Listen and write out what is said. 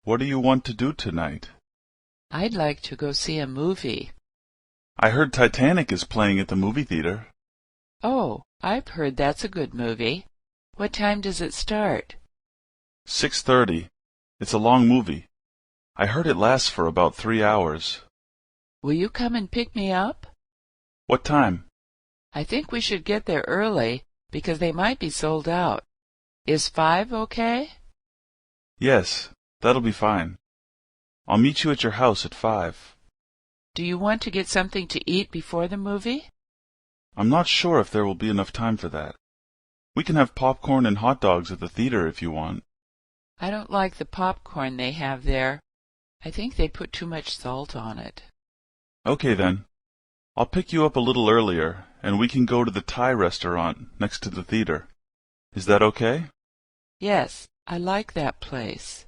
What do you want to do tonight? I'd like to go see a movie. I heard Titanic is playing at the movie theater. Oh, I've heard that's a good movie. What time does it start? 6:30. It's a long movie. I heard it lasts for about 3 hours. Will you come and pick me up? What time? I think we should get there early because they might be sold out. Is 5 okay? Yes, that'll be fine. I'll meet you at your house at 5. Do you want to get something to eat before the movie? I'm not sure if there will be enough time for that. We can have popcorn and hot dogs at the theater if you want. I don't like the popcorn they have there. I think they put too much salt on it. Okay then. I'll pick you up a little earlier, and we can go to the Thai restaurant next to the theater. Is that okay? Yes, I like that place.